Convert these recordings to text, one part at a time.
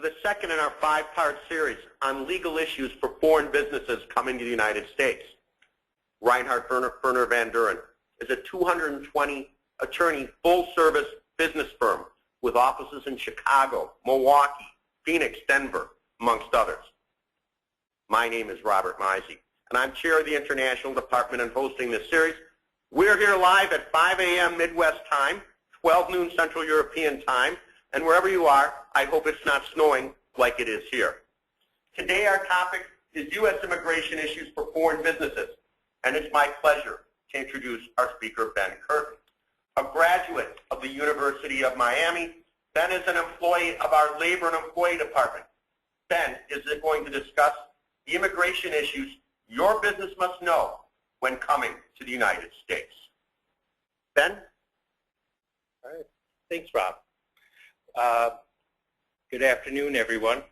the second in our 5-part series on legal issues for foreign businesses coming to the United States. Reinhardt Berner Van Duren is a 220-attorney full-service business firm with offices in Chicago, Milwaukee, Phoenix, Denver, amongst others. My name is Robert Meisey, and I'm chair of the International Department and hosting this series. We're here live at 5 a.m. Midwest time, 12 noon Central European time, and wherever you are, I hope it's not snowing like it is here. Today our topic is U.S. immigration issues for foreign businesses, and it's my pleasure to introduce our speaker, Ben Curtin. A graduate of the University of Miami, Ben is an employee of our Labor and Employee Department. Ben is going to discuss the immigration issues your business must know when coming to the United States. Ben? All right. Thanks, Rob. Good afternoon, everyone.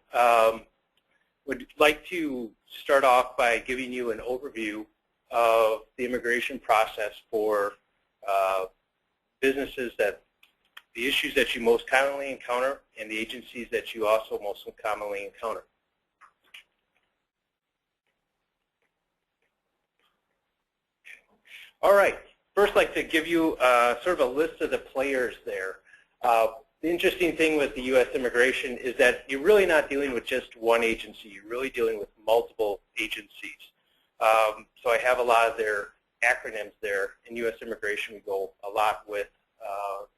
Would like to start off by giving you an overview of the immigration process for businesses, the issues that you most commonly encounter and the agencies that you also most commonly encounter. All right. First, I'd like to give you sort of a list of the players there. The interesting thing with the U.S. immigration is that you're really not dealing with just one agency. You're really dealing with multiple agencies. So I have a lot of their acronyms there. In U.S. immigration, we go a lot with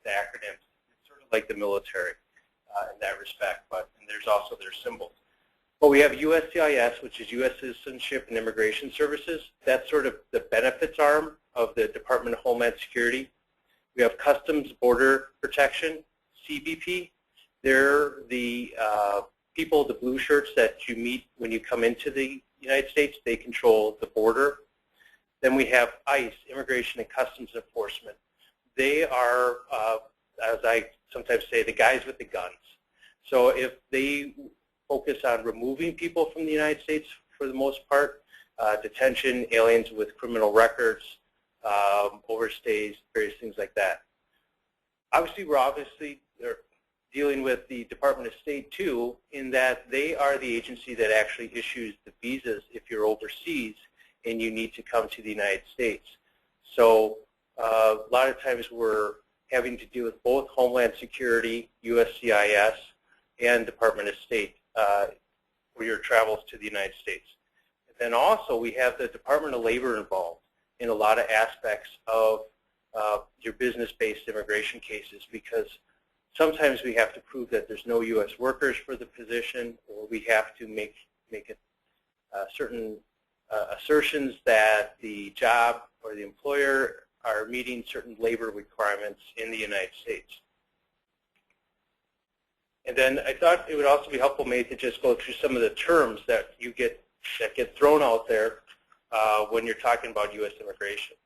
the acronyms. It's sort of like the military in that respect, and there's also their symbols. But we have USCIS, which is U.S. Citizenship and Immigration Services. That's sort of the benefits arm of the Department of Homeland Security. We have Customs Border Protection, CBP. They're the people, the blue shirts that you meet when you come into the United States. They control the border. Then we have ICE, Immigration and Customs Enforcement. They are, as I sometimes say, the guys with the guns. So if they focus on removing people from the United States for the most part, detention, aliens with criminal records, overstays, various things like that. Obviously, they're dealing with the Department of State too, in that they are the agency that actually issues the visas if you're overseas and you need to come to the United States. So a lot of times we're having to deal with both Homeland Security, USCIS, and Department of State for your travels to the United States. And then also we have the Department of Labor involved in a lot of aspects of your business-based immigration cases, because sometimes we have to prove that there's no U.S. workers for the position, or we have to make it certain assertions that the job or the employer are meeting certain labor requirements in the United States. And then I thought it would also be helpful maybe to just go through some of the terms that get thrown out there when you're talking about U.S. immigration.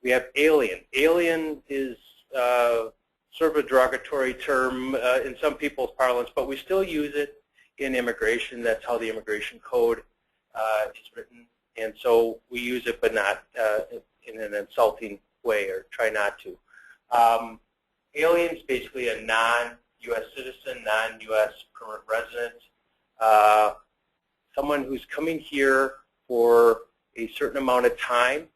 We have alien. Alien is sort of a derogatory term in some people's parlance, but we still use it in immigration. That's how the immigration code is written. And so we use it, but not in an insulting way, or try not to. Alien is basically a non-U.S. citizen, non-U.S. permanent resident, someone who's coming here for a certain amount of time,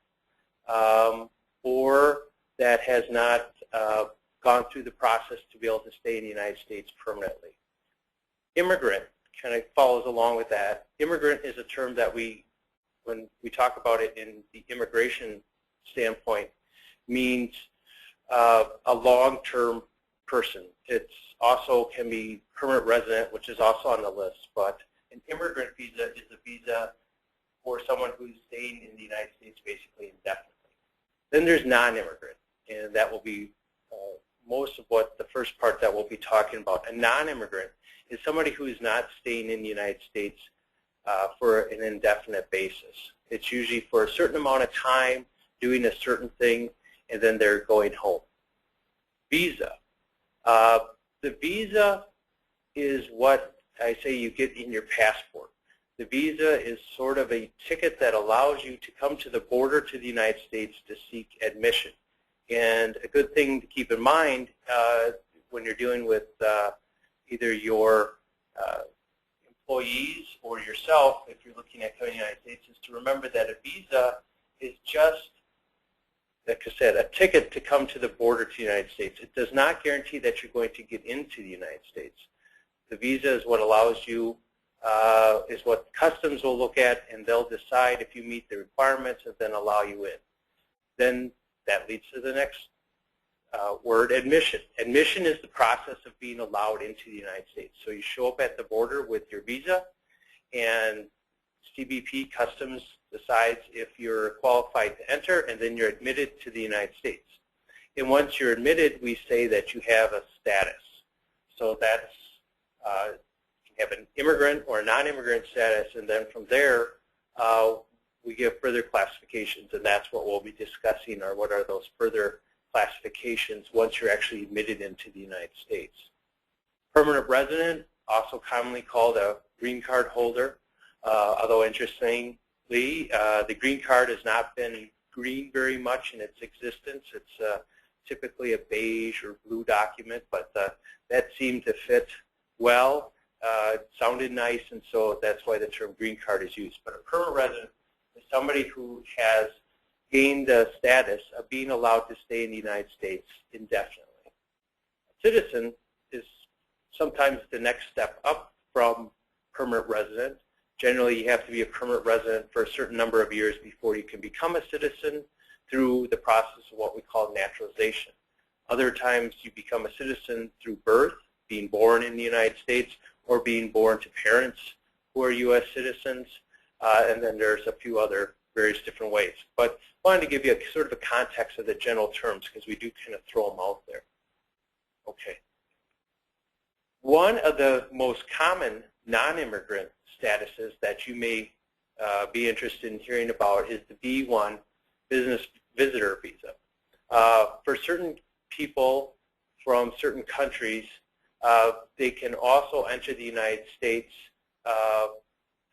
or that has not gone through the process to be able to stay in the United States permanently. Immigrant kind of follows along with that. Immigrant is a term that when we talk about it in the immigration standpoint, means a long-term person. It's also can be permanent resident, which is also on the list, but an immigrant visa is a visa for someone who's staying in the United States basically indefinitely. Then there's non-immigrant, and that will be most of what the first part that we'll be talking about. A non-immigrant is somebody who is not staying in the United States for an indefinite basis. It's usually for a certain amount of time, doing a certain thing, and then they're going home. Visa. The visa is what I say you get in your passport. The visa is sort of a ticket that allows you to come to the border to the United States to seek admission. And a good thing to keep in mind when you're dealing with either your employees or yourself, if you're looking at coming to the United States, is to remember that a visa is just, like I said, a ticket to come to the border to the United States. It does not guarantee that you're going to get into the United States. The visa is what allows you, is what customs will look at, and they'll decide if you meet the requirements and then allow you in. Then that leads to the next word, admission. Admission is the process of being allowed into the United States. So you show up at the border with your visa, and CBP Customs decides if you're qualified to enter, and then you're admitted to the United States. And once you're admitted, we say that you have a status. So that's, you have an immigrant or a non-immigrant status, and then from there, we give further classifications, and that's what we'll be discussing, or what are those further classifications once you're actually admitted into the United States. Permanent resident, also commonly called a green card holder, although interestingly, the green card has not been green very much in its existence. It's typically a beige or blue document, but that seemed to fit well. It sounded nice, and so that's why the term green card is used. But a permanent resident is somebody who has gained the status of being allowed to stay in the United States indefinitely. A citizen is sometimes the next step up from permanent resident. Generally, you have to be a permanent resident for a certain number of years before you can become a citizen through the process of what we call naturalization. Other times, you become a citizen through birth, being born in the United States, or being born to parents who are U.S. citizens, and then there's a few other various different ways. But I wanted to give you a sort of a context of the general terms, because we do kind of throw them out there. Okay. One of the most common non-immigrant statuses that you may be interested in hearing about is the B-1 business visitor visa. For certain people from certain countries, they can also enter the United States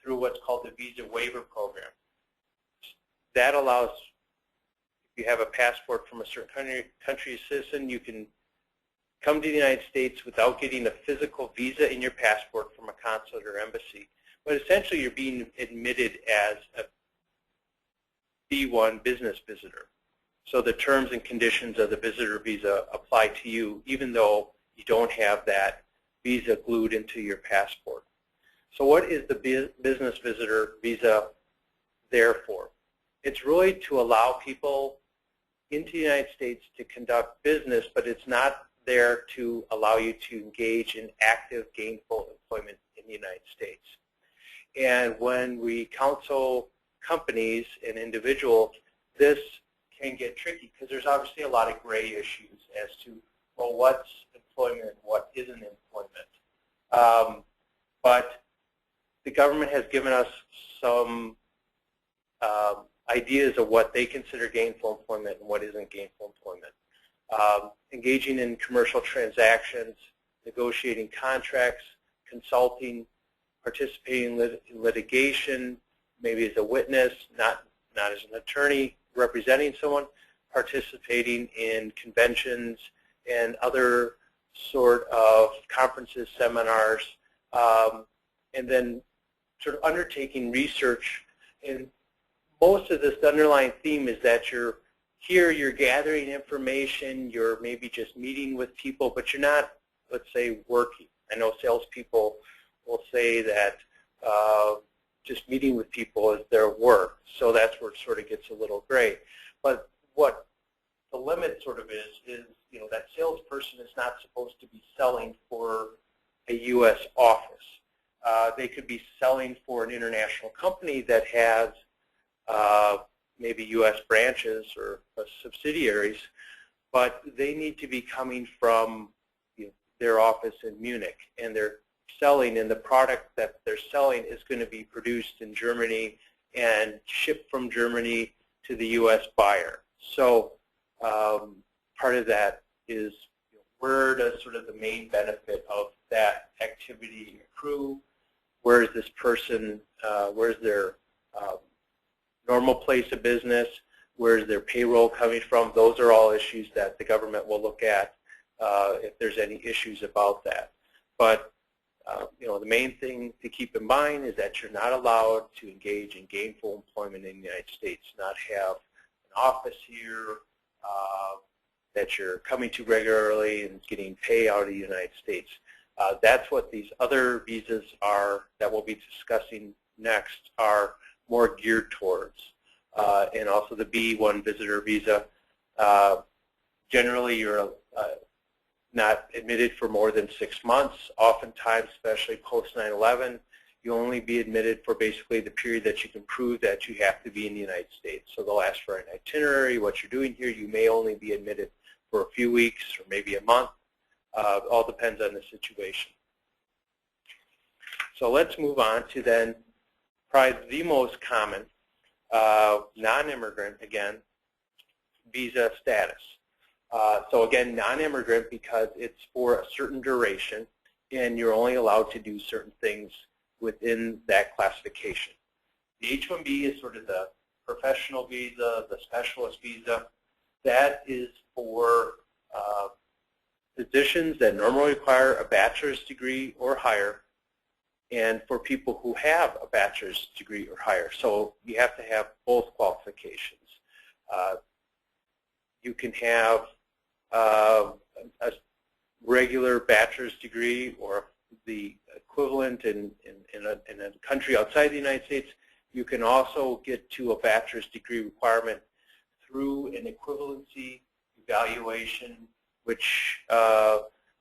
through what's called the Visa Waiver Program. That allows, if you have a passport from a certain country's citizen, you can come to the United States without getting a physical visa in your passport from a consulate or embassy. But essentially, you're being admitted as a B-1 business visitor. So the terms and conditions of the visitor visa apply to you, even though you don't have that visa glued into your passport. So what is the business visitor visa there for? It's really to allow people into the United States to conduct business, but it's not there to allow you to engage in active, gainful employment in the United States. And when we counsel companies and individuals, this can get tricky, because there's obviously a lot of gray issues as to, well, what's employment and what isn't employment. But the government has given us some ideas of what they consider gainful employment and what isn't gainful employment. Engaging in commercial transactions, negotiating contracts, consulting, participating in litigation, maybe as a witness, not as an attorney representing someone, participating in conventions and other sort of conferences, seminars, and then sort of undertaking research. And most of this, the underlying theme is that you're here, you're gathering information, you're maybe just meeting with people, but you're not, let's say, working. I know salespeople will say that just meeting with people is their work, so that's where it sort of gets a little gray. But what the limit sort of is, you know, that salesperson is not supposed to be selling for a U.S. office. They could be selling for an international company that has maybe U.S. branches or subsidiaries, but they need to be coming from, you know, their office in Munich, and they're selling, and the product that they're selling is going to be produced in Germany and shipped from Germany to the U.S. buyer. So part of that is, you know, where does sort of the main benefit of that activity accrue? Where is this person, where's their normal place of business? Where's their payroll coming from? Those are all issues that the government will look at if there's any issues about that. But the main thing to keep in mind is that you're not allowed to engage in gainful employment in the United States, not have an office here, that you're coming to regularly and getting pay out of the United States. That's what these other visas are that we'll be discussing next are more geared towards. And also the B1 visitor visa. Generally, you're not admitted for more than 6 months. Oftentimes, especially post 9/11, you'll only be admitted for basically the period that you can prove that you have to be in the United States. So they'll ask for an itinerary, what you're doing here. You may only be admitted for a few weeks or maybe a month. All depends on the situation. So let's move on to then probably the most common non-immigrant, again, visa status. So again, non-immigrant because it's for a certain duration and you're only allowed to do certain things within that classification. The H-1B is sort of the professional visa, the specialist visa. That is for positions that normally require a bachelor's degree or higher, and for people who have a bachelor's degree or higher. So you have to have both qualifications. You can have a regular bachelor's degree or the equivalent in a country outside the United States. You can also get to a bachelor's degree requirement through an equivalency evaluation, which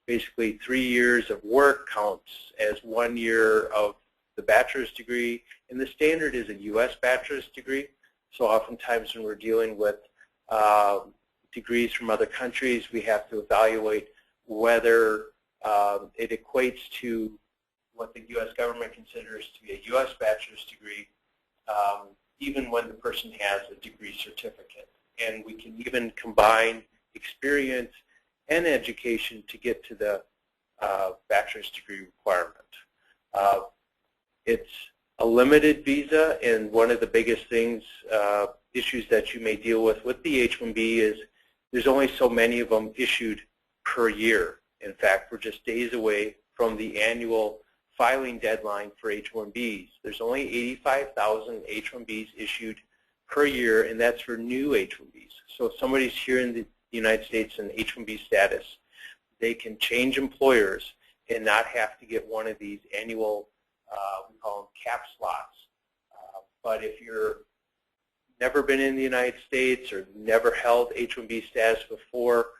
basically 3 years of work counts as 1 year of the bachelor's degree. And the standard is a U.S. bachelor's degree. So oftentimes when we're dealing with degrees from other countries, we have to evaluate whether it equates to what the U.S. government considers to be a U.S. bachelor's degree, even when the person has a degree certificate. And we can even combine experience and education to get to the bachelor's degree requirement. It's a limited visa, and one of the biggest things, issues that you may deal with the H-1B is there's only so many of them issued per year. In fact, we're just days away from the annual filing deadline for H-1Bs. There's only 85,000 H-1Bs issued per year, and that's for new H-1Bs. So if somebody's here in the United States in H-1B status, they can change employers and not have to get one of these annual, we call them cap slots. But if you're never been in the United States or never held H-1B status before,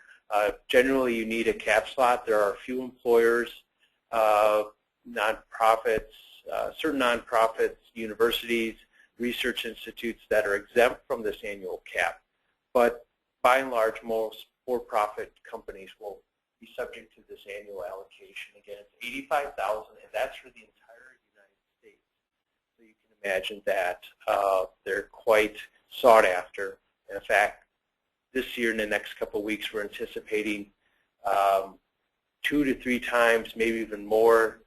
generally you need a cap slot. There are a few employers, nonprofits, certain nonprofits, universities, research institutes that are exempt from this annual cap. But by and large, most for-profit companies will be subject to this annual allocation. Again, it's 85,000, and that's for the entire United States. So you can imagine that they're quite sought after. And in fact, this year, in the next couple of weeks, we're anticipating 2 to 3 times, maybe even more,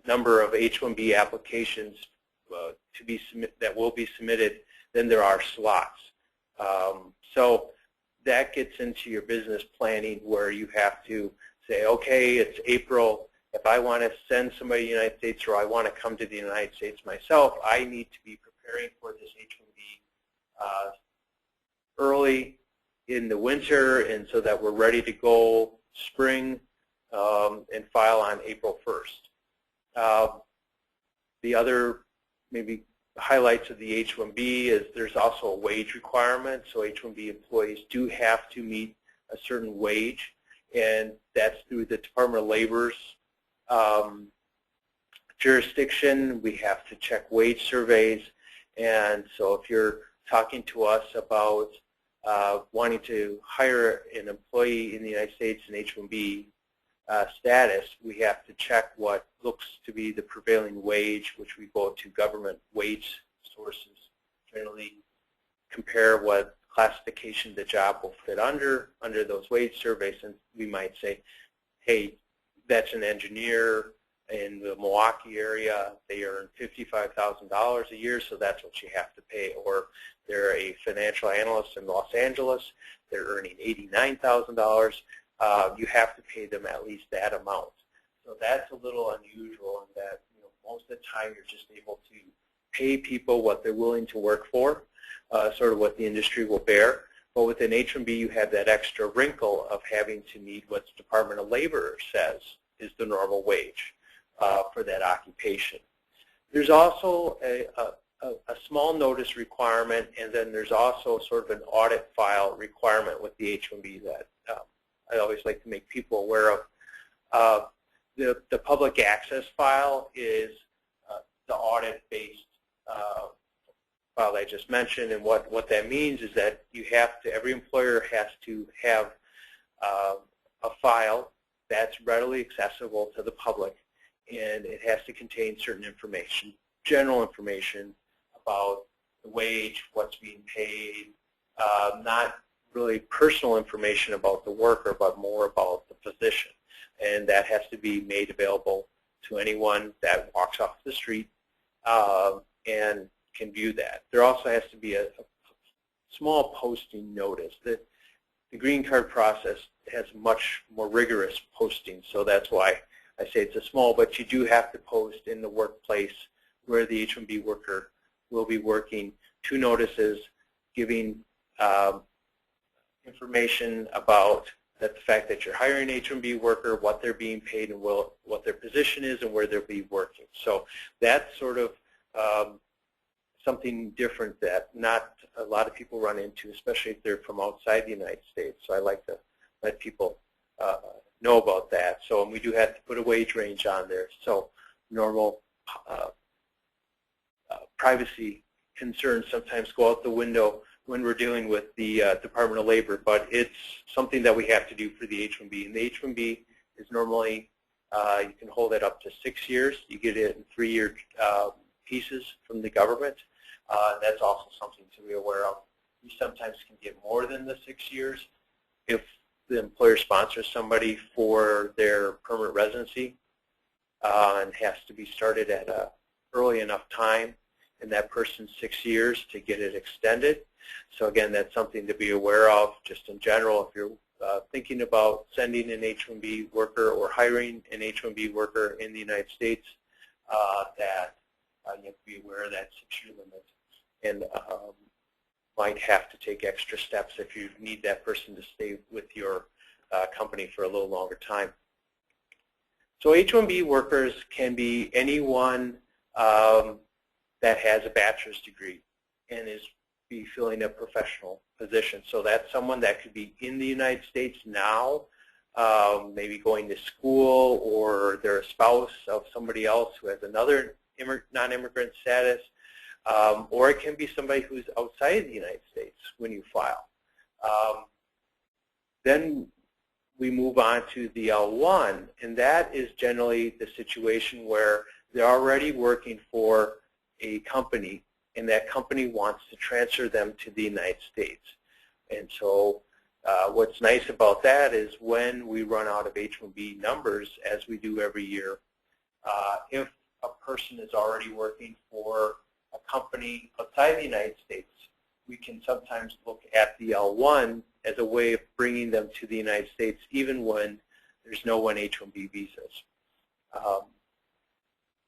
number of H-1B applications that will be submitted than there are slots. So that gets into your business planning where you have to say, okay, it's April. If I want to send somebody to the United States or I want to come to the United States myself, I need to be preparing for this H-1B early in the winter, and so that we're ready to go spring and file on April 1st. The other maybe highlights of the H-1B is there's also a wage requirement. So H-1B employees do have to meet a certain wage, and that's through the Department of Labor's jurisdiction. We have to check wage surveys, and so if you're talking to us about wanting to hire an employee in the United States in H-1B status, we have to check what looks to be the prevailing wage, which we go to government wage sources, generally compare what classification the job will fit under those wage surveys, and we might say, hey, that's an engineer in the Milwaukee area, they earn $55,000 a year, so that's what you have to pay. Or they're a financial analyst in Los Angeles, they're earning $89,000. You have to pay them at least that amount. So that's a little unusual in that most of the time you're just able to pay people what they're willing to work for, sort of what the industry will bear. But within H-1B, you have that extra wrinkle of having to meet what the Department of Labor says is the normal wage for that occupation. There's also a small notice requirement, and then there's also sort of an audit file requirement with the H-1B that I always like to make people aware of. The public access file is the audit-based file I just mentioned, and what that means is that you have to, every employer has to have a file that's readily accessible to the public, and it has to contain certain information, general information about the wage, what's being paid, not really personal information about the worker, but more about the position. And that has to be made available to anyone that walks off the street and can view that. There also has to be a small posting notice. The green card process has much more rigorous posting, so that's why I say it's a small, but you do have to post in the workplace where the H-1B worker will be working 2 notices giving information about the fact that you're hiring an H-1B worker, what they're being paid, and what their position is, and where they'll be working. So that's sort of something different that not a lot of people run into, especially if they're from outside the United States. So I like to let people know about that. So and we do have to put a wage range on there. So normal privacy concerns sometimes go out the window when we're dealing with the Department of Labor, but it's something that we have to do for the H-1B. And the H-1B is normally, you can hold it up to 6 years. You get it in 3-year pieces from the government. That's also something to be aware of. You sometimes can get more than the 6 years if the employer sponsors somebody for their permanent residency and has to be started at an early enough time in that person's 6 years to get it extended. So again, that's something to be aware of just in general. If you're thinking about sending an H-1B worker or hiring an H-1B worker in the United States, that you have to be aware of that 6-year limit and might have to take extra steps if you need that person to stay with your company for a little longer time. So H-1B workers can be anyone that has a bachelor's degree and is filling a professional position. So that's someone that could be in the United States now, maybe going to school, or they're a spouse of somebody else who has another non-immigrant status, or it can be somebody who's outside the United States when you file. Then we move on to the L1, and that is generally the situation where they're already working for a company, and that company wants to transfer them to the United States. And so what's nice about that is when we run out of H-1B numbers, as we do every year, if a person is already working for a company outside the United States, we can sometimes look at the L1 as a way of bringing them to the United States even when there's no H-1B visas.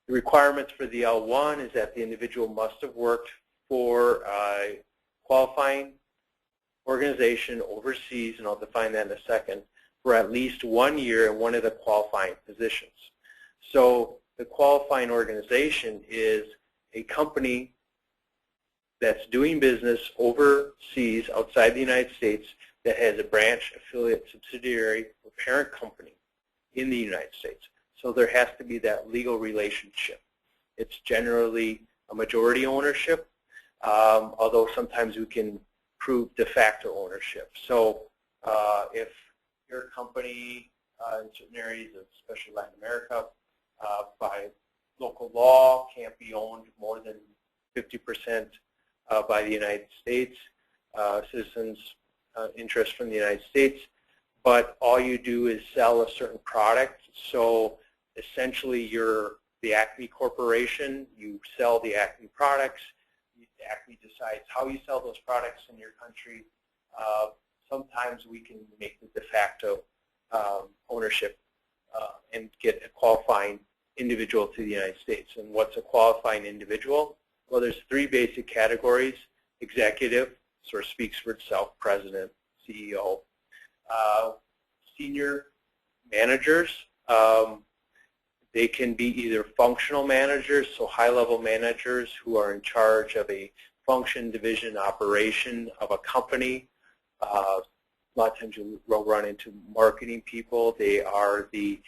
The requirements for the L1 is that the individual must have worked for a qualifying organization overseas, and I'll define that in a second, for at least 1 year in one of the qualifying positions. So the qualifying organization is a company that's doing business overseas outside the United States that has a branch, affiliate, subsidiary, or parent company in the United States. So there has to be that legal relationship. It's generally a majority ownership, although sometimes we can prove de facto ownership. So if your company in certain areas, especially Latin America, by local law can't be owned more than 50% by the United States, citizens' interest from the United States, but all you do is sell a certain product. So essentially you're the Acme Corporation, you sell the Acme products, Acme decides how you sell those products in your country. Sometimes we can make the de facto ownership and get a qualifying individual to the United States. And what's a qualifying individual? Well, there's 3 basic categories: executive, sort of speaks for itself, president, CEO, senior managers. They can be either functional managers, so high-level managers who are in charge of a function, division, operation of a company. A lot of times you'll run into marketing people. They are the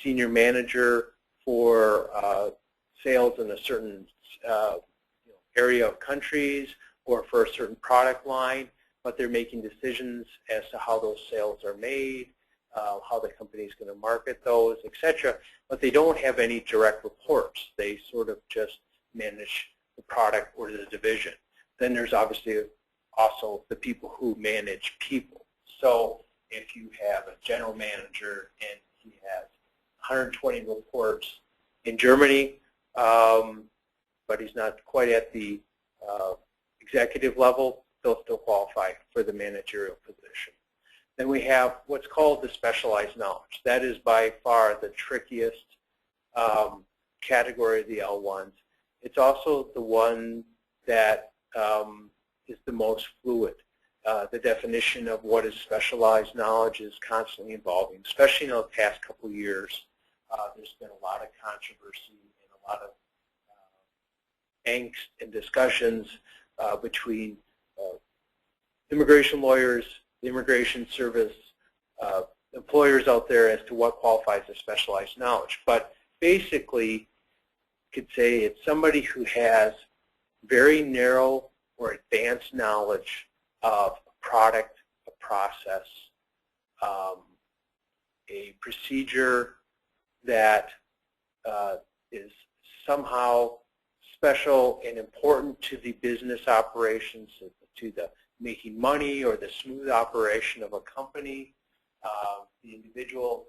senior manager for sales in a certain area of countries or for a certain product line, but they're making decisions as to how those sales are made, how the company is going to market those, etc. But they don't have any direct reports. They sort of just manage the product or the division. Then there's obviously also the people who manage people. So if you have a general manager and he has 120 reports in Germany, but he's not quite at the executive level, they'll still qualify for the managerial position. Then we have what's called the specialized knowledge. That is by far the trickiest category of the L1s. It's also the one that is the most fluid. The definition of what is specialized knowledge is constantly evolving, especially in the past couple of years. There's been a lot of controversy and a lot of angst and discussions between immigration lawyers, the Immigration Service, employers out there as to what qualifies as specialized knowledge. But basically, you could say it's somebody who has very narrow or advanced knowledge of a product, a process, a procedure that is somehow special and important to the business operations, to the making money or the smooth operation of a company. The individual,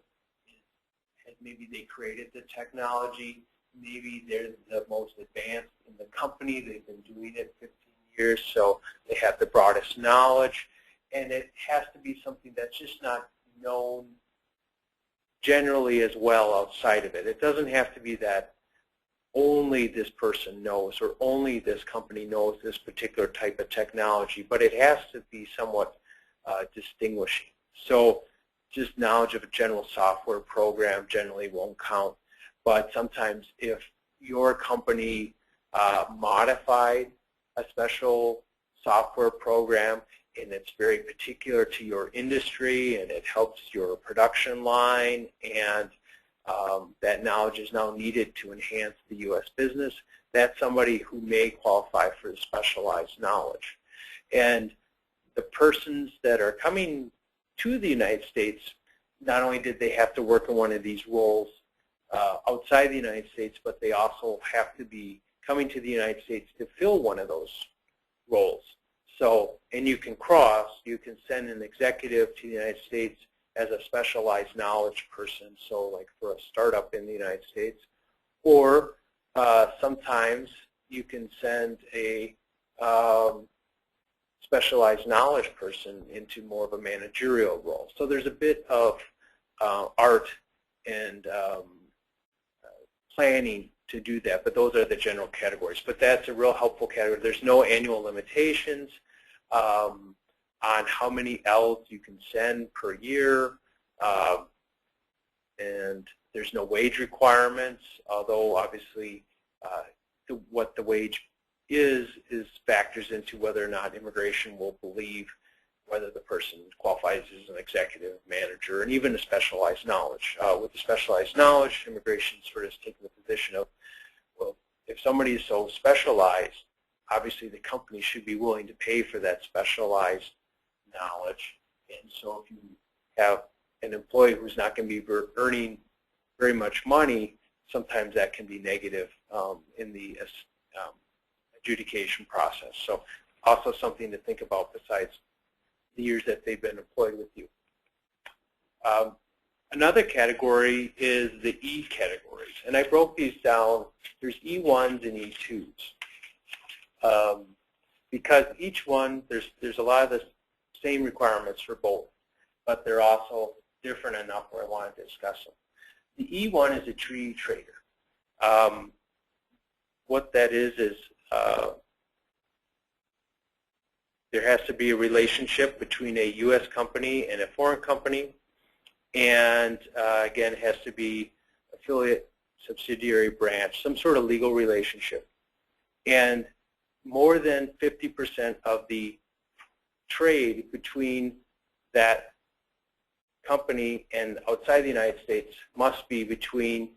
maybe they created the technology, maybe they're the most advanced in the company, they've been doing it 15 years, so they have the broadest knowledge, and it has to be something that's just not known generally as well outside of it. It doesn't have to be that only this person knows or only this company knows this particular type of technology, but it has to be somewhat distinguishing. So just knowledge of a general software program generally won't count, but sometimes if your company modified a special software program and it's very particular to your industry and it helps your production line, and that knowledge is now needed to enhance the U.S. business, that's somebody who may qualify for the specialized knowledge. And the persons that are coming to the United States, not only did they have to work in one of these roles outside the United States, but they also have to be coming to the United States to fill one of those roles. So, and you can send an executive to the United States as a specialized knowledge person, so like for a startup in the United States, or sometimes you can send a specialized knowledge person into more of a managerial role. So there's a bit of art and planning to do that, but those are the general categories. But that's a real helpful category. There's no annual limitations on how many L's you can send per year, and there's no wage requirements, although obviously what the wage is factors into whether or not immigration will believe whether the person qualifies as an executive manager and even a specialized knowledge. With the specialized knowledge, immigration sort of is taking the position of, well, if somebody is so specialized, obviously the company should be willing to pay for that specialized knowledge. And so if you have an employee who's not going to be earning very much money, sometimes that can be negative in the adjudication process. So also something to think about besides the years that they've been employed with you. Another category is the E categories, and I broke these down. There's E1s and E2s. Because each one, there's a lot of the same requirements for both, but they're also different enough where I want to discuss them. The E1 is a treaty trader. What that is there has to be a relationship between a U.S. company and a foreign company, and again, it has to be affiliate, subsidiary, branch, some sort of legal relationship. And more than 50% of the trade between that company and outside the United States must be between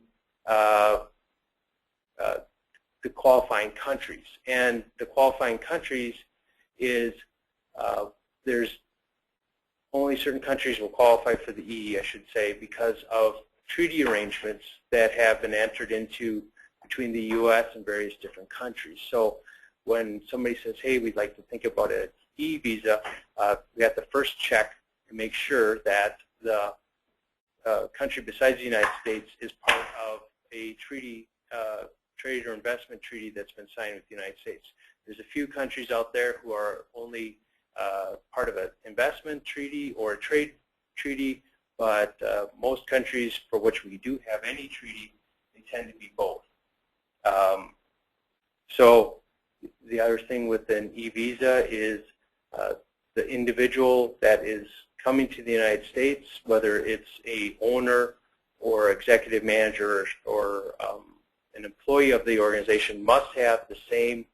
the qualifying countries. And the qualifying countries is there's only certain countries will qualify for the EE, I should say, because of treaty arrangements that have been entered into between the U.S. and various different countries. So when somebody says, hey, we'd like to think about an E visa, we have to first check to make sure that the country besides the United States is part of a treaty, trade or investment treaty that's been signed with the United States. There's a few countries out there who are only part of an investment treaty or a trade treaty, but most countries for which we do have any treaty, they tend to be both. So the other thing with an e-visa is the individual that is coming to the United States, whether it's a owner or executive manager or an employee of the organization, must have the same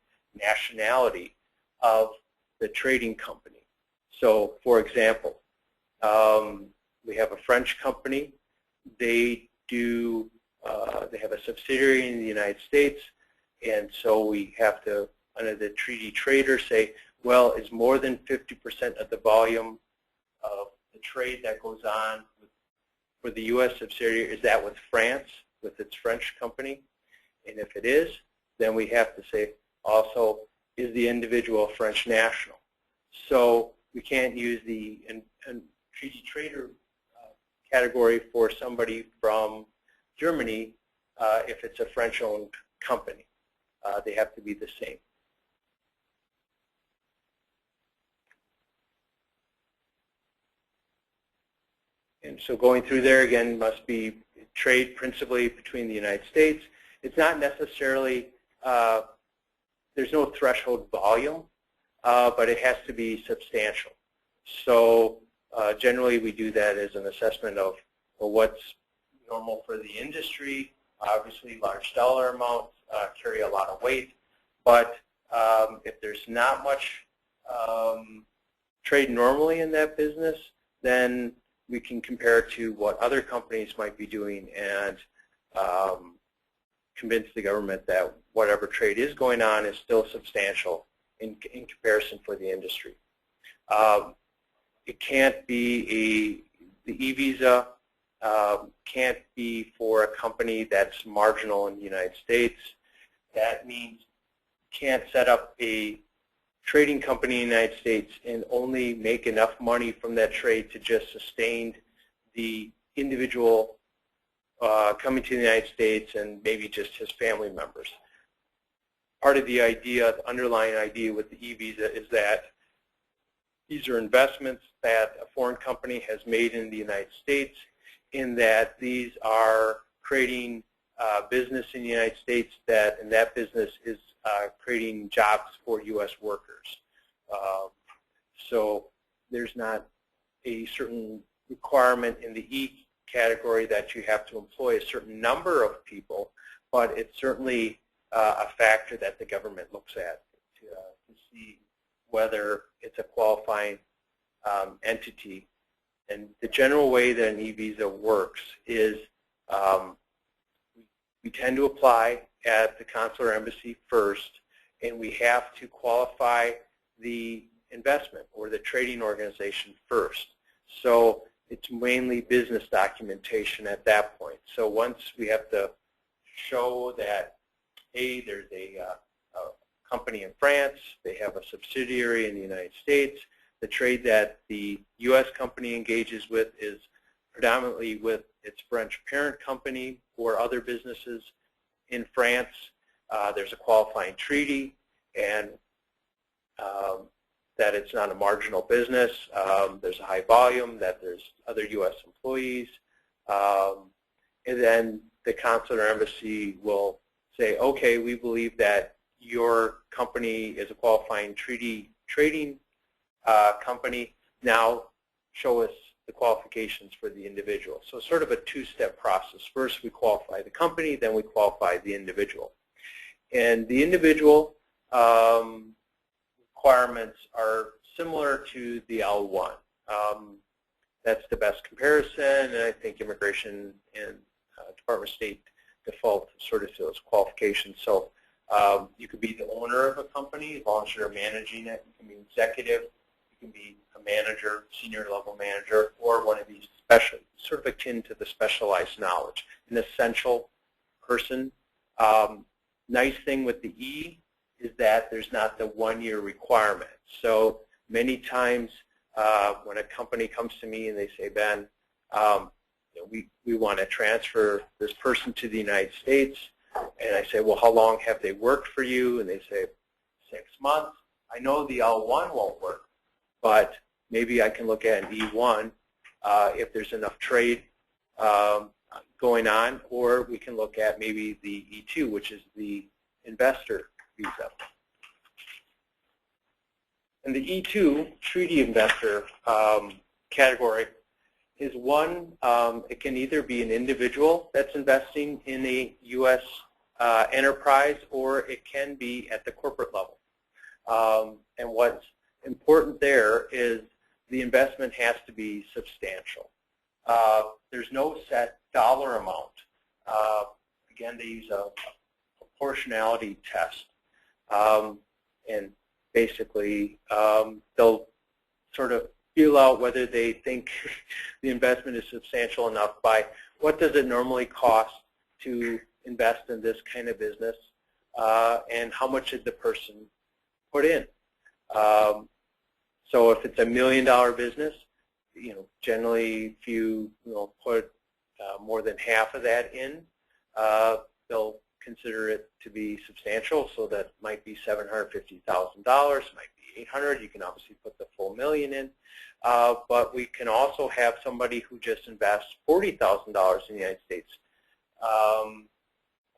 nationality of the trading company. So, for example, we have a French company. They have a subsidiary in the United States, and so we have to, under the treaty trader, say, well, is more than 50% of the volume of the trade that goes on for the U.S. subsidiary, is that with France, with its French company? And if it is, then we have to say also, is the individual a French national? So we can't use the treaty trader category for somebody from Germany if it's a French-owned company. They have to be the same. And so going through there, again, must be trade principally between the United States. It's not necessarily, there's no threshold volume, but it has to be substantial. So generally we do that as an assessment of, well, what's normal for the industry. Obviously large dollar amounts carry a lot of weight, but if there's not much trade normally in that business, then we can compare it to what other companies might be doing and convince the government that whatever trade is going on is still substantial in comparison for the industry. It can't be the e-visa can't be for a company that's marginal in the United States. That means you can't set up a trading company in the United States and only make enough money from that trade to just sustain the individual coming to the United States and maybe just his family members. Part of the idea, the underlying idea with the e-visa is that these are investments that a foreign company has made in the United States, in that these are creating business in the United States and that business is creating jobs for U.S. workers. So there's not a certain requirement in the E category that you have to employ a certain number of people, but it's certainly a factor that the government looks at to see whether it's a qualifying entity. And the general way that an e-visa works is we tend to apply at the consular embassy first, and we have to qualify the investment or the trading organization first. So it's mainly business documentation at that point. So once we have to show that, hey, there's a company in France, they have a subsidiary in the United States, the trade that the U.S. company engages with is predominantly with its French parent company or other businesses in France. There's a qualifying treaty, and that it's not a marginal business, there's a high volume, that there's other U.S. employees, and then the consulate or embassy will say, okay, we believe that your company is a qualifying treaty trading company. Now show us the qualifications for the individual. So sort of a two-step process. First we qualify the company, then we qualify the individual. And the individual requirements are similar to the L1. That's the best comparison, and I think Immigration and Department of State default sort of to those qualifications. So you could be the owner of a company as long as you're managing it. You can be executive, you can be a manager, senior level manager, or one of these special, sort of akin to the specialized knowledge, an essential person. Nice thing with the E is that there's not the one-year requirement. So many times when a company comes to me and they say, Ben, we want to transfer this person to the United States, and I say, well, how long have they worked for you? And they say, 6 months. I know the L1 won't work, but maybe I can look at an E1 if there's enough trade going on, or we can look at maybe the E2, which is the investor visa. And the E2, treaty investor category, is one, it can either be an individual that's investing in a U.S. Enterprise, or it can be at the corporate level. And what's important there is the investment has to be substantial. There's no set dollar amount. Again, they use a proportionality test. And basically, they'll sort of feel out whether they think the investment is substantial enough by what does it normally cost to invest in this kind of business, and how much did the person put in. So if it's $1 million business, generally if you put more than half of that in, they'll consider it to be substantial. So that might be $750,000, might be $800,000. You can obviously put the full $1 million in, but we can also have somebody who just invests $40,000 in the United States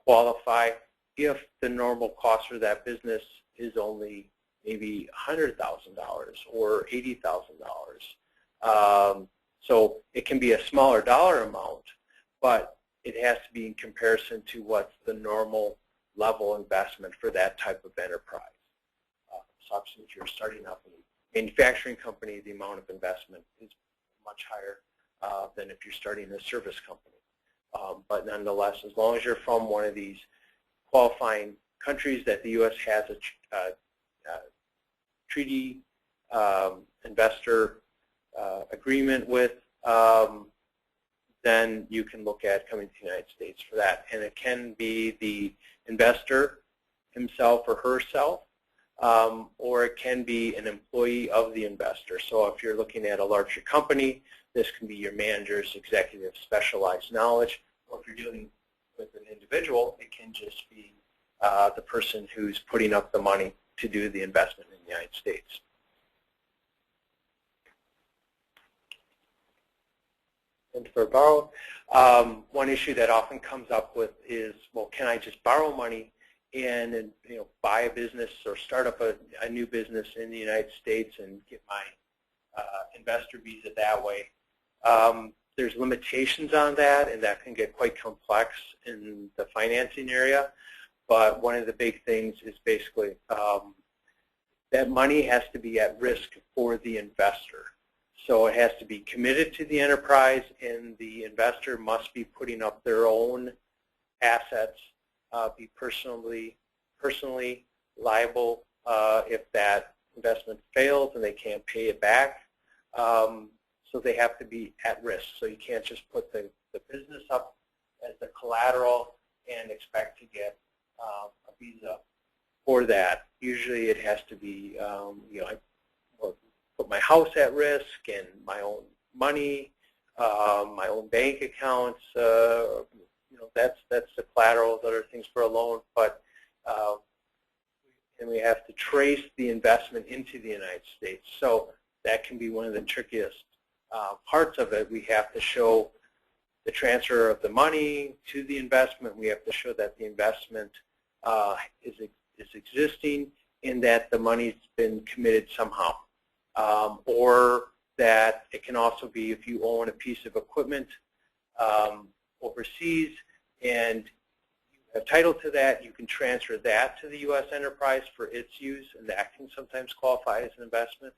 qualify if the normal cost for that business is only maybe $100,000 or $80,000. So it can be a smaller dollar amount, but it has to be in comparison to what's the normal level investment for that type of enterprise. So obviously if you're starting up a manufacturing company, the amount of investment is much higher than if you're starting a service company. But nonetheless, as long as you're from one of these qualifying countries that the U.S. has a treaty investor agreement with, then you can look at coming to the United States for that. And it can be the investor himself or herself, or it can be an employee of the investor. So if you're looking at a larger company, this can be your manager's executive specialized knowledge. Or if you're dealing with an individual, it can just be the person who's putting up the money to do the investment in the United States. And for borrow, one issue that often comes up with is, well, can I just borrow money and buy a business or start up a new business in the United States and get my investor visa that way? There's limitations on that, and that can get quite complex in the financing area. But one of the big things is basically that money has to be at risk for the investor. So it has to be committed to the enterprise, and the investor must be putting up their own assets, be personally liable if that investment fails and they can't pay it back. So they have to be at risk. So you can't just put the business up as the collateral and expect to get a visa for that. Usually it has to be, I put my house at risk and my own money, my own bank accounts. That's the collateral. Other things for a loan, but and we have to trace the investment into the United States. So that can be one of the trickiest parts of it. We have to show the transfer of the money to the investment. We have to show that the investment is existing and that the money's been committed somehow. Or that it can also be if you own a piece of equipment overseas and you have title to that, you can transfer that to the U.S. enterprise for its use, and that can sometimes qualify as an investment.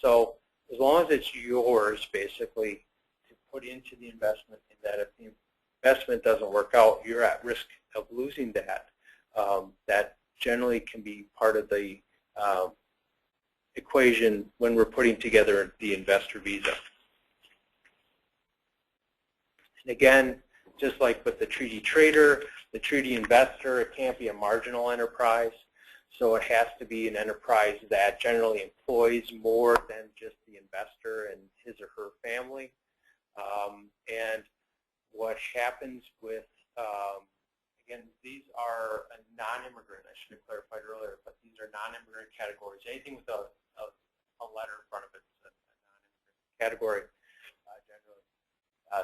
So as long as it's yours, basically, to put into the investment, and that if the investment doesn't work out, you're at risk of losing that. That generally can be part of the equation when we're putting together the investor visa. And again, just like with the treaty trader, the treaty investor, it can't be a marginal enterprise. So it has to be an enterprise that generally employs more than just the investor and his or her family. And what happens with, again, these are a non-immigrant, I should have clarified earlier, but these are non-immigrant categories. Anything with a letter in front of it is a non-immigrant category generally.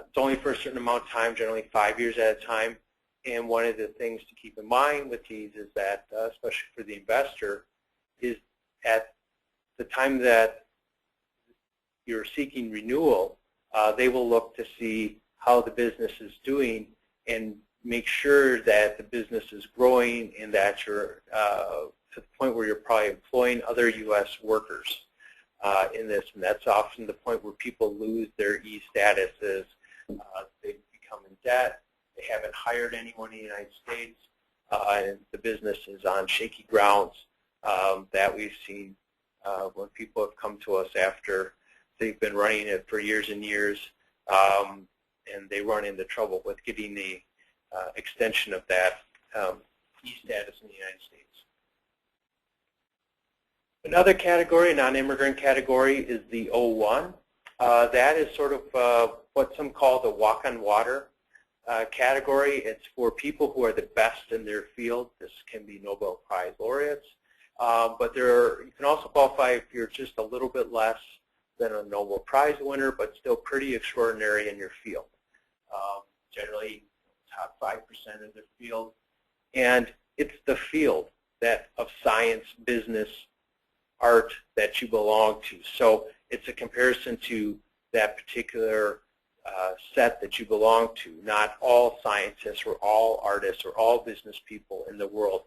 It's only for a certain amount of time, generally 5 years at a time. And one of the things to keep in mind with these is that, especially for the investor, is at the time that you're seeking renewal, they will look to see how the business is doing and make sure that the business is growing and that you're to the point where you're probably employing other U.S. workers in this. And that's often the point where people lose their E status is they become in debt. They haven't hired anyone in the United States, and the business is on shaky grounds that we've seen when people have come to us after they've been running it for years and years, and they run into trouble with getting the extension of that E status in the United States. Another category, a non-immigrant category, is the O1. That is sort of what some call the walk-on-water category. It's for people who are the best in their field. This can be Nobel Prize laureates, but you can also qualify if you're just a little bit less than a Nobel Prize winner, but still pretty extraordinary in your field. Generally, top 5% of the field, and it's the field of science, business, art that you belong to. So it's a comparison to that particular set that you belong to. Not all scientists or all artists or all business people in the world.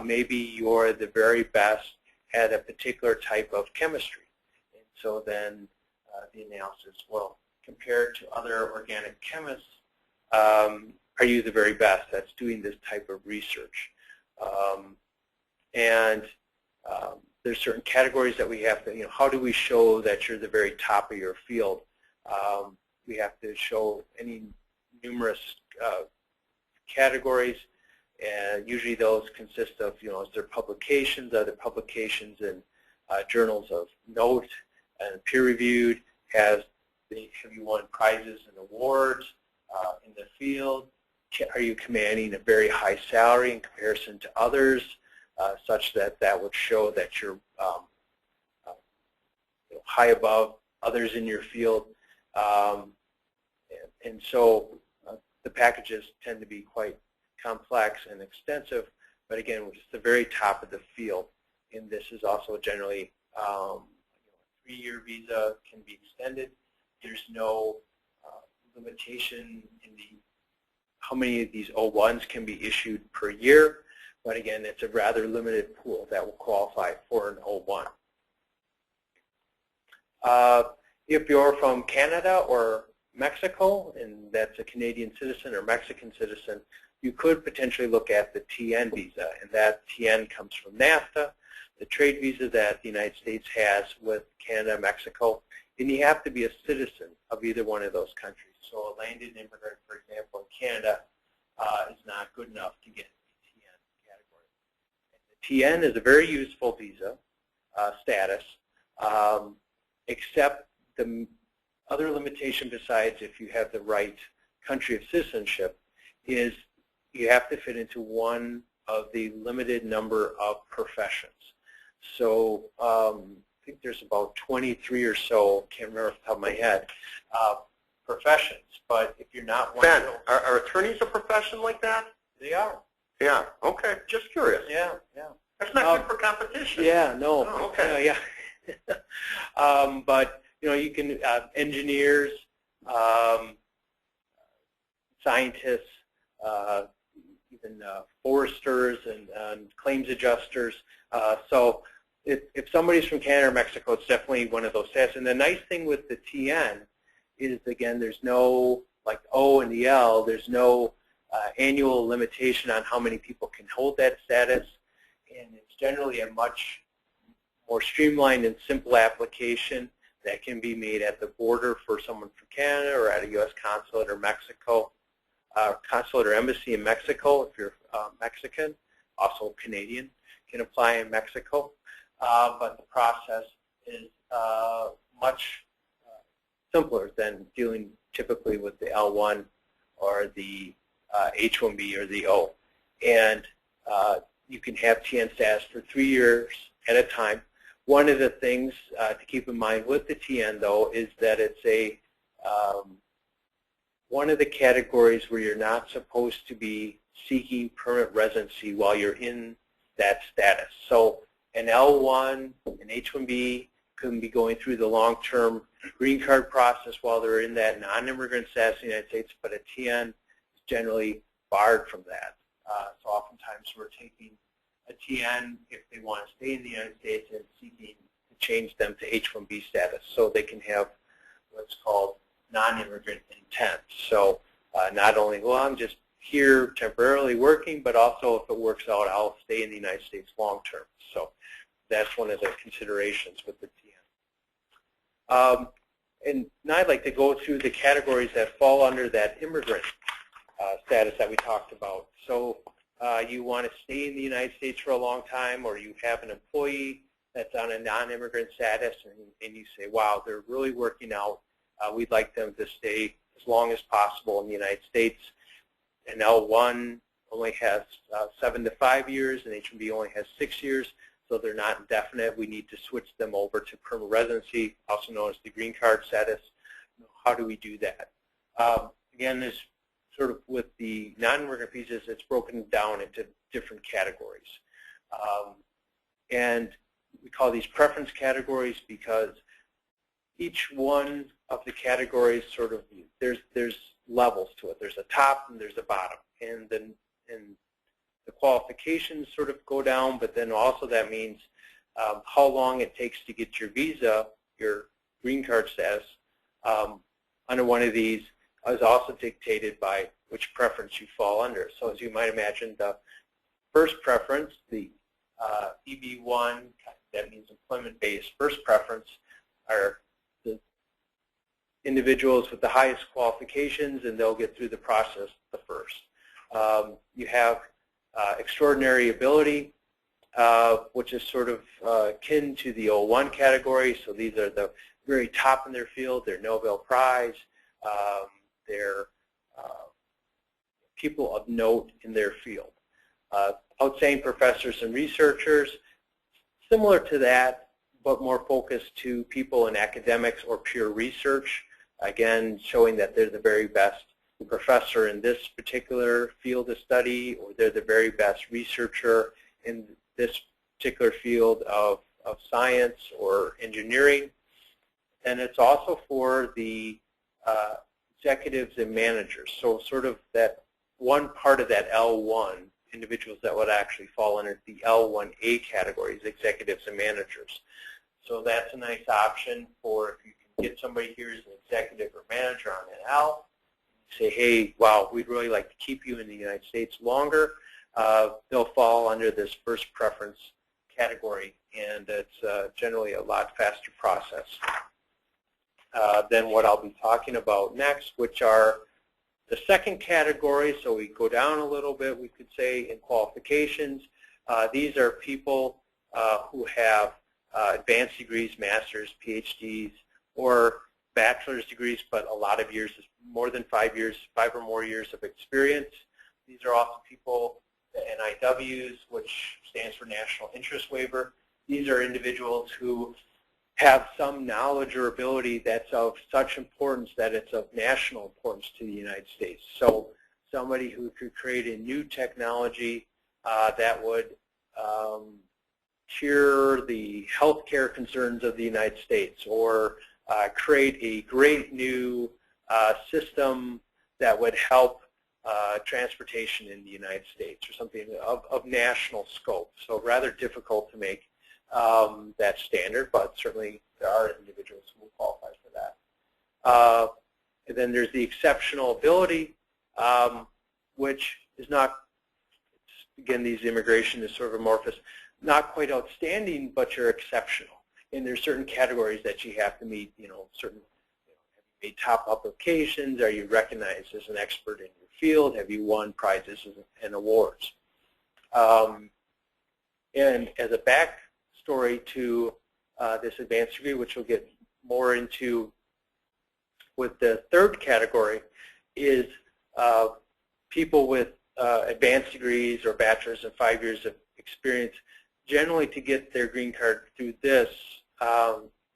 Maybe you're the very best at a particular type of chemistry. And so then the analysis, well, compared to other organic chemists, are you the very best that's doing this type of research? There's certain categories that we have to, how do we show that you're the very top of your field? We have to show any numerous categories, and usually those consist of, is there publications, are there publications in journals of note and peer-reviewed? Have you won prizes and awards in the field? Are you commanding a very high salary in comparison to others, such that that would show that you're high above others in your field? And so the packages tend to be quite complex and extensive, but again, it's the very top of the field. And this is also generally a 3-year visa can be extended. There's no limitation in how many of these O1s can be issued per year, but again, it's a rather limited pool that will qualify for an O1. If you're from Canada or Mexico, and that's a Canadian citizen or Mexican citizen, you could potentially look at the TN visa, and that TN comes from NAFTA, the trade visa that the United States has with Canada, Mexico, and you have to be a citizen of either one of those countries. So a landed immigrant, for example, in Canada is not good enough to get the TN category. The TN is a very useful visa status, except the other limitation besides if you have the right country of citizenship is you have to fit into one of the limited number of professions. So I think there's about 23 or so, can't remember off the top of my head, professions. But if you're not one Ben, of those, are attorneys a profession like that? they are. Yeah, okay, just curious. Yeah. That's not good for competition. Yeah, no. Oh, okay. Yeah. But, you can, engineers, scientists, even foresters and claims adjusters. So if somebody's from Canada or Mexico, it's definitely one of those stats. And the nice thing with the TN is, again, there's no, like O and the L, there's no annual limitation on how many people can hold that status. And it's generally a much more streamlined and simple application that can be made at the border for someone from Canada or at a U.S. consulate or Mexico, consulate or embassy in Mexico if you're Mexican. Also Canadian can apply in Mexico. But the process is much simpler than dealing typically with the L1 or the H1B or the O. And you can have TN status for 3 years at a time. One of the things to keep in mind with the TN, though, is that it's a one of the categories where you're not supposed to be seeking permanent residency while you're in that status. So an L1, an H1B can be going through the long-term green card process while they're in that non-immigrant status in the United States, but a TN is generally barred from that. So oftentimes we're taking a TN if they want to stay in the United States and seeking to change them to H1B status so they can have what's called non-immigrant intent. So not only, well, I'm just here temporarily working, but also if it works out, I'll stay in the United States long term. So that's one of the considerations with the TN. And now I'd like to go through the categories that fall under that immigrant status that we talked about. So you want to stay in the United States for a long time, or you have an employee that's on a non-immigrant status, and you say, wow, they're really working out. We'd like them to stay as long as possible in the United States. And L1 only has 7 to 5 years, and H1B only has 6 years, so they're not indefinite. We need to switch them over to permanent residency, also known as the green card status. How do we do that? Again, there's sort of with the non-immigrant visas, it's broken down into different categories. And we call these preference categories because each one of the categories sort of, there's levels to it. There's a top and there's a bottom. And then the qualifications sort of go down, but then also that means how long it takes to get your visa, your green card status, under one of these is also dictated by which preference you fall under. So as you might imagine, the first preference, the EB1, that means employment-based first preference, are the individuals with the highest qualifications, and they'll get through the process the first. You have extraordinary ability, which is sort of akin to the O1 category. So these are the very top in their field. They're Nobel Prize. They're people of note in their field. Outstanding professors and researchers, similar to that, but more focused to people in academics or pure research, again, showing that they're the very best professor in this particular field of study, or they're the very best researcher in this particular field of science or engineering. And it's also for the executives and managers. So sort of that one part of that L1, individuals that would actually fall under the L1A categories, executives and managers. So that's a nice option for if you can get somebody here as an executive or manager on an L, say, hey, wow, we'd really like to keep you in the United States longer. They'll fall under this first preference category, and it's generally a lot faster process than what I'll be talking about next, which are the second category. So we go down a little bit, we could say, in qualifications. These are people who have advanced degrees, masters, PhDs, or bachelor's degrees, but a lot of years, more than 5 years, 5 or more years of experience. These are also people the NIWs, which stands for National Interest Waiver. These are individuals who have some knowledge or ability that's of such importance that it's of national importance to the United States. So somebody who could create a new technology that would cure the healthcare concerns of the United States, or create a great new system that would help transportation in the United States, or something of national scope. So rather difficult to make that standard, but certainly there are individuals who will qualify for that. And then there's the exceptional ability, which is not, again, these immigration is sort of amorphous, not quite outstanding, but you're exceptional. And there's certain categories that you have to meet, certain, have you made top applications? Are you recognized as an expert in your field? Have you won prizes and awards? And as a backstory to this advanced degree, which we'll get more into with the third category, is people with advanced degrees or bachelor's and 5 years of experience. Generally, to get their green card through this,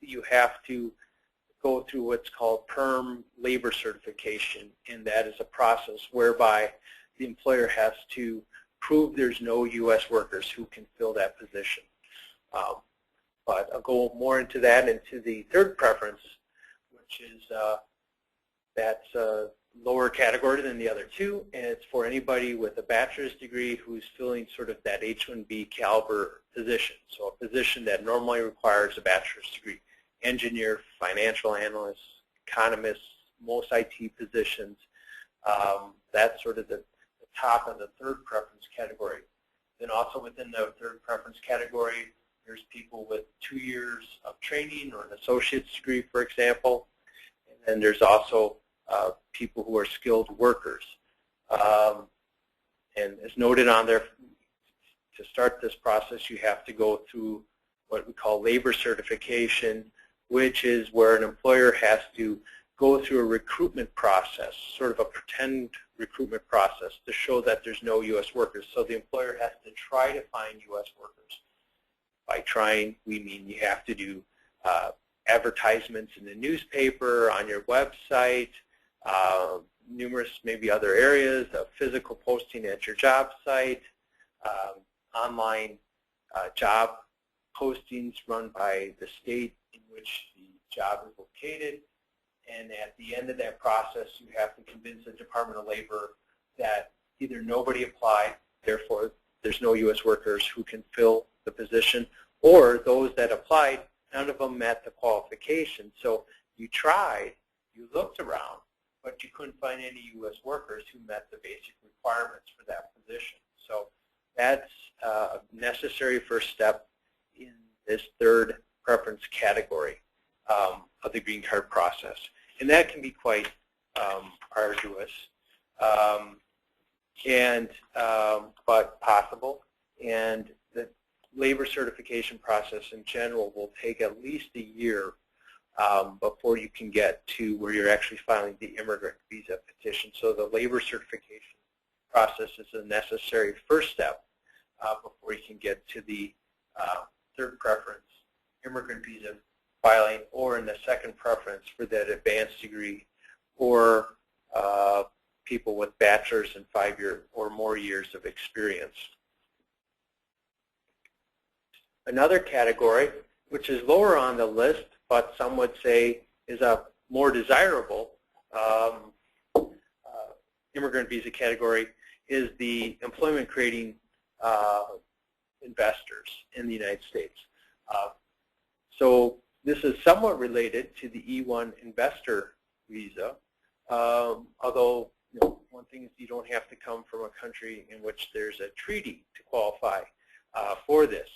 you have to go through what's called PERM labor certification, and that is a process whereby the employer has to prove there's no U.S. workers who can fill that position. But I'll go more into that, into the third preference, which is that's a lower category than the other two, and it's for anybody with a bachelor's degree who's filling sort of that H-1B caliber position. So a position that normally requires a bachelor's degree. Engineer, financial analyst, economists, most IT positions, that's sort of the top of the third preference category. Then also within the third preference category, there's people with 2 years of training or an associate's degree, for example. And then there's also people who are skilled workers. And as noted on there, to start this process, you have to go through what we call labor certification, which is where an employer has to go through a recruitment process, sort of a pretend recruitment process, to show that there's no U.S. workers. So the employer has to try to find U.S. workers. By trying, we mean you have to do advertisements in the newspaper, on your website, numerous maybe other areas of physical posting at your job site, online job postings run by the state in which the job is located. And at the end of that process, you have to convince the Department of Labor that either nobody applied, therefore there's no U.S. workers who can fill the position, or those that applied, none of them met the qualifications. So you tried, you looked around, but you couldn't find any U.S. workers who met the basic requirements for that position. So that's a necessary first step in this third preference category of the green card process. And that can be quite arduous, but possible. And the labor certification process in general will take at least a year before you can get to where you're actually filing the immigrant visa petition. So the labor certification process is a necessary first step before you can get to the third preference, immigrant visa filing, or in the second preference for that advanced degree, or people with bachelor's and 5 year or more years of experience. Another category, which is lower on the list, but some would say is a more desirable immigrant visa category, is the employment creating investors in the United States. So this is somewhat related to the E-1 investor visa, although one thing is you don't have to come from a country in which there's a treaty to qualify for this.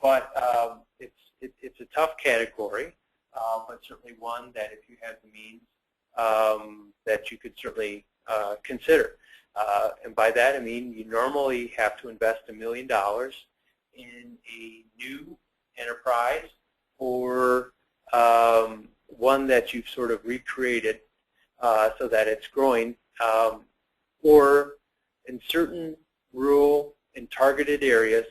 But it's a tough category, but certainly one that if you have the means that you could certainly consider. And by that I mean you normally have to invest $1 million in a new enterprise, or one that you've sort of recreated so that it's growing, or in certain rural in targeted areas,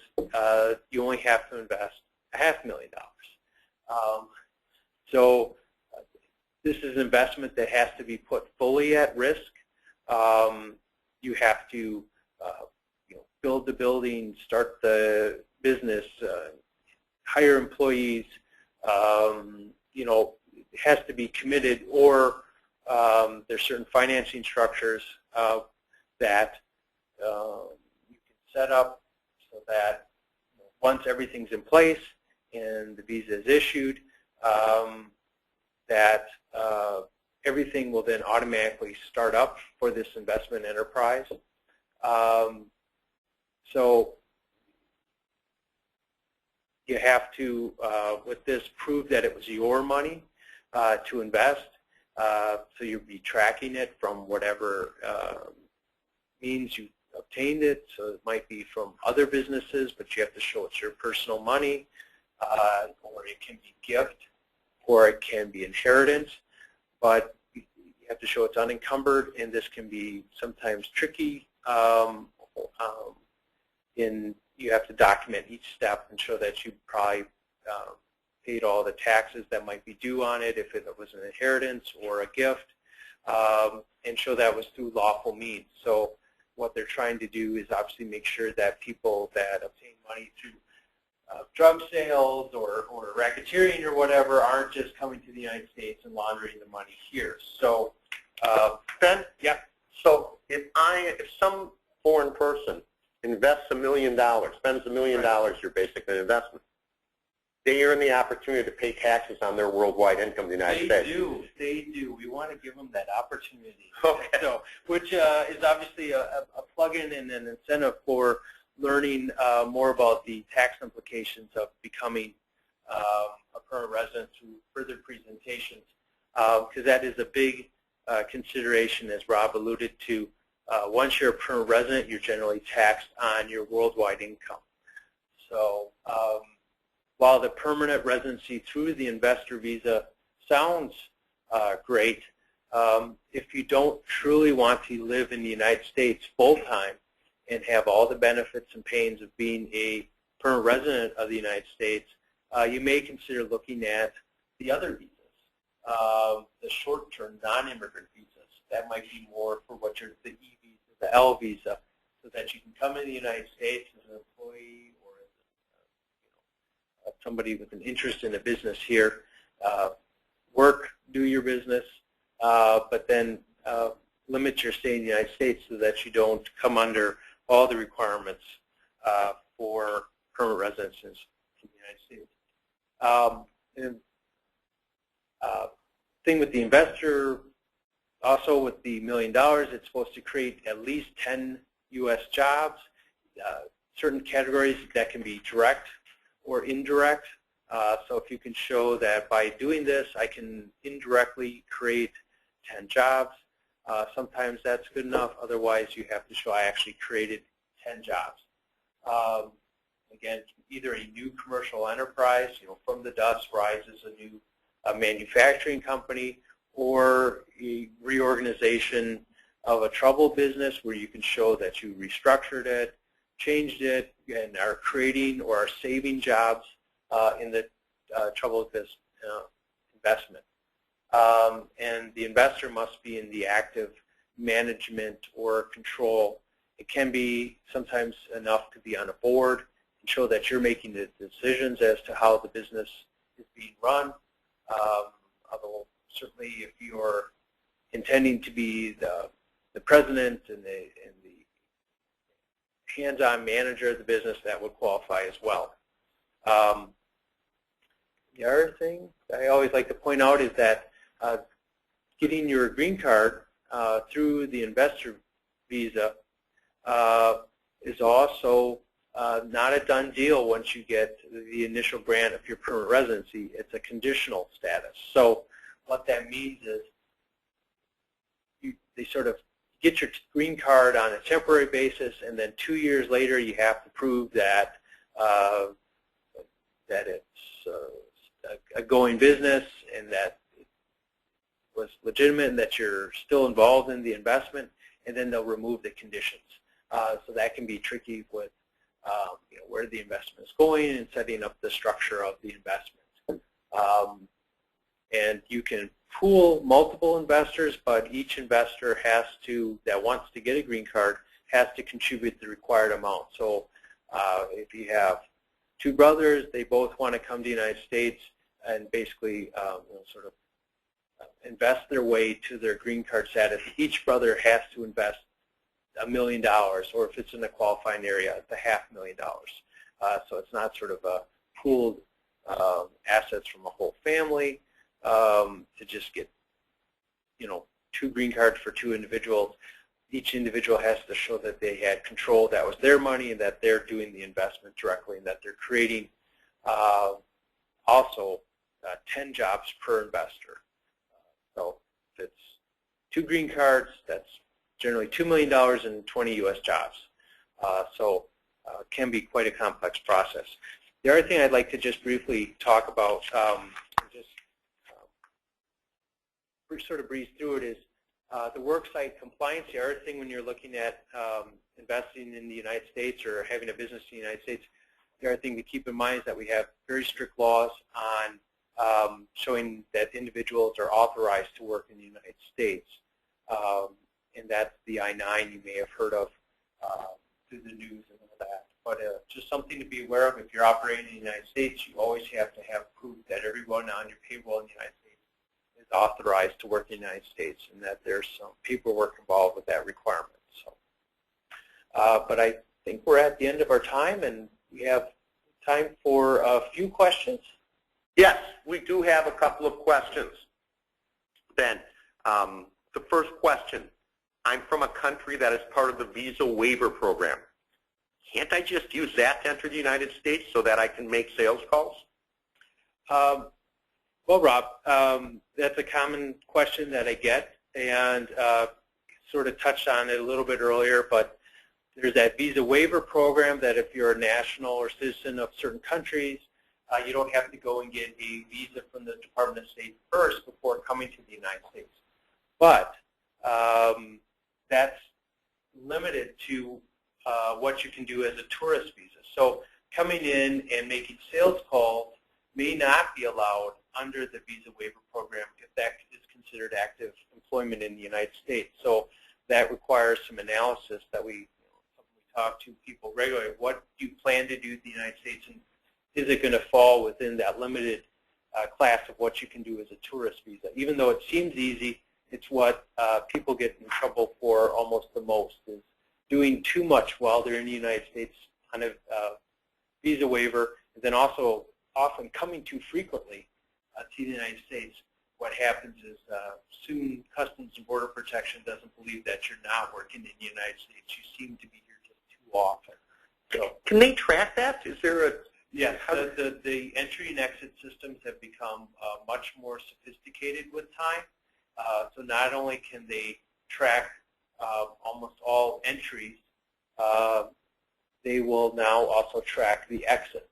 you only have to invest $500,000. So this is an investment that has to be put fully at risk. You have to build the building, start the business, hire employees. It has to be committed, or there's certain financing structures that you can set up so that once everything's in place and the visa is issued, that everything will then automatically start up for this investment enterprise. So you have to, with this, prove that it was your money to invest. So you'll be tracking it from whatever means you obtained it. So it might be from other businesses, but you have to show it's your personal money, or it can be gift, or it can be inheritance. But you have to show it's unencumbered, and this can be sometimes tricky. You have to document each step and show that you probably paid all the taxes that might be due on it if it was an inheritance or a gift, and show that was through lawful means. So what they're trying to do is obviously make sure that people that obtain money through drug sales or racketeering or whatever aren't just coming to the United States and laundering the money here. So, Ben? Yeah. So if some foreign person invests $1 million, spends $1 million, you're basically an investment. They earn the opportunity to pay taxes on their worldwide income in the United States. They do. We want to give them that opportunity. Okay. So, which is obviously a plug-in and an incentive for learning more about the tax implications of becoming a permanent resident through further presentations, because that is a big consideration, as Rob alluded to. Once you're a permanent resident, you're generally taxed on your worldwide income. So while the permanent residency through the investor visa sounds great, if you don't truly want to live in the United States full-time and have all the benefits and pains of being a permanent resident of the United States, you may consider looking at the other visas, the short-term non-immigrant visas. That might be more for what you're, the E visa, the L visa, so that you can come in the United States as an employee or as somebody with an interest in a business here, work, do your business, but then limit your stay in the United States so that you don't come under all the requirements for permanent residences in the United States. Thing with the investor, also with the $1 million, it's supposed to create at least 10 U.S. jobs, certain categories that can be direct or indirect. So if you can show that by doing this, I can indirectly create 10 jobs, sometimes that's good enough. Otherwise, you have to show I actually created 10 jobs. Again, either a new commercial enterprise, from the dust rises a new manufacturing company, or a reorganization of a troubled business where you can show that you restructured it, changed it, and are creating or are saving jobs in the troubled business investment. And the investor must be in the active management or control. It can be sometimes enough to be on a board and show that you're making the decisions as to how the business is being run. Although certainly if you're intending to be the president and the hands-on manager of the business, that would qualify as well. The other thing I always like to point out is that getting your green card through the investor visa is also not a done deal once you get the initial grant of your permanent residency. It's a conditional status. So what that means is they sort of get your green card on a temporary basis, and then 2 years later you have to prove that that it's a going business and that it was legitimate and that you're still involved in the investment, and then they'll remove the conditions. So that can be tricky with where the investment is going and setting up the structure of the investment. And you can pool multiple investors, but each investor that wants to get a green card has to contribute the required amount. So if you have two brothers, they both want to come to the United States and basically sort of invest their way to their green card status. Each brother has to invest $1 million, or if it's in a qualifying area, it's $500,000. So it's not sort of a pooled assets from a whole family to just get, two green cards for two individuals. Each individual has to show that they had control, that was their money, and that they're doing the investment directly, and that they're creating also 10 jobs per investor. So if it's 2 green cards, that's generally $2 million and 20 U.S. jobs. So it can be quite a complex process. The other thing I'd like to just briefly talk about, sort of breeze through it, is the worksite compliance. The other thing when you're looking at investing in the United States or having a business in the United States, the other thing to keep in mind is that we have very strict laws on showing that individuals are authorized to work in the United States. And that's the I-9 you may have heard of through the news and all that. But just something to be aware of, if you're operating in the United States, you always have to have proof that everyone on your payroll in the United States is authorized to work in the United States, and that there's some paperwork involved with that requirement. So, but I think we're at the end of our time, and we have time for a few questions. Yes, we do have a couple of questions, Ben. The first question, I'm from a country that is part of the visa waiver program. Can't I just use that to enter the United States so that I can make sales calls? Well, Rob, that's a common question that I get, and sort of touched on it a little bit earlier, but there's that visa waiver program that if you're a national or citizen of certain countries, you don't have to go and get a visa from the Department of State first before coming to the United States. But that's limited to what you can do as a tourist visa. So coming in and making sales calls may not be allowed under the visa waiver program if that is considered active employment in the United States. So that requires some analysis that we talk to people regularly. What do you plan to do in the United States, and is it going to fall within that limited class of what you can do as a tourist visa? Even though it seems easy, it's what people get in trouble for almost the most, is doing too much while they're in the United States on a visa waiver, and then also often coming too frequently to the United States. What happens is soon Customs and Border Protection doesn't believe that you're not working in the United States. You seem to be here just too often. So, can they track that? Is there a... Yes, the entry and exit systems have become much more sophisticated with time. So not only can they track almost all entries, they will now also track the exits.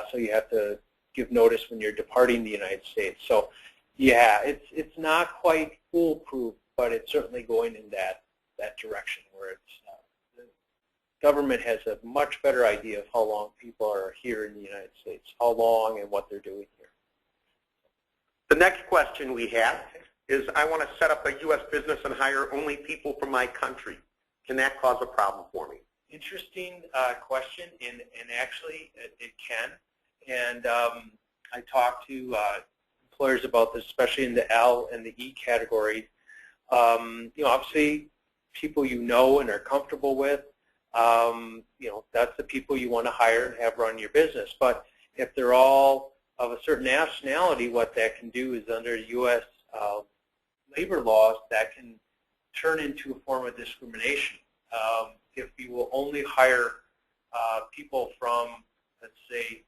So you have to give notice when you're departing the United States. So yeah, it's not quite foolproof, but it's certainly going in that direction where it's the government has a much better idea of how long people are here in the United States, how long and what they're doing here. The next question we have is, I want to set up a U.S. business and hire only people from my country. Can that cause a problem for me? Interesting question, and actually it can. And I talk to employers about this, especially in the L and the E categories. Obviously, people you know and are comfortable with, that's the people you want to hire and have run your business. But if they're all of a certain nationality, what that can do is, under U.S. labor laws, that can turn into a form of discrimination. If you will only hire people from, let's say,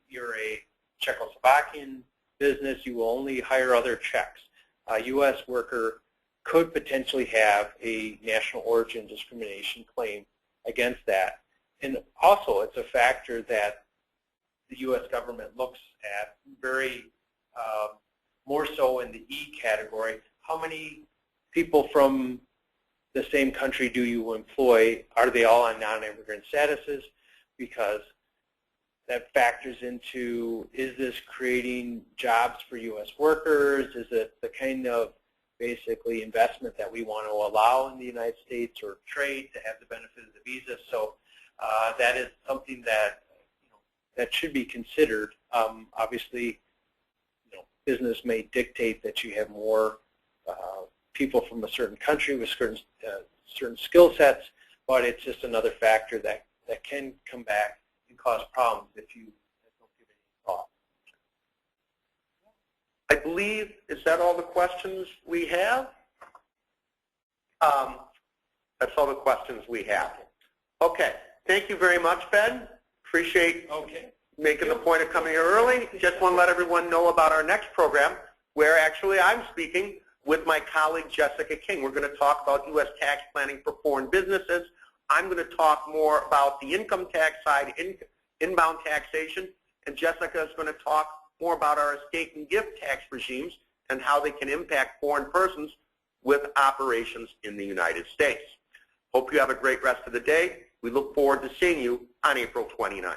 you're a Czechoslovakian business, you will only hire other Czechs. A U.S. worker could potentially have a national origin discrimination claim against that. And also, it's a factor that the U.S. government looks at very more so in the E category. How many people from the same country do you employ? Are they all on non-immigrant statuses? because that factors into, is this creating jobs for U.S. workers? Is it the kind of basically investment that we want to allow in the United States, or trade to have the benefit of the visa? So that is something that that should be considered. Obviously, business may dictate that you have more people from a certain country with certain skill sets, but it's just another factor that can come back and cause problems if you don't give it any thought. I believe, is that all the questions we have? That's all the questions we have. Okay. Thank you very much, Ben. Appreciate making the point of coming here early. Just want to let everyone know about our next program, where actually I'm speaking with my colleague Jessica King. We're going to talk about U.S. tax planning for foreign businesses. I'm going to talk more about the income tax side, inbound taxation, and Jessica is going to talk more about our estate and gift tax regimes and how they can impact foreign persons with operations in the United States. Hope you have a great rest of the day. We look forward to seeing you on April 29th.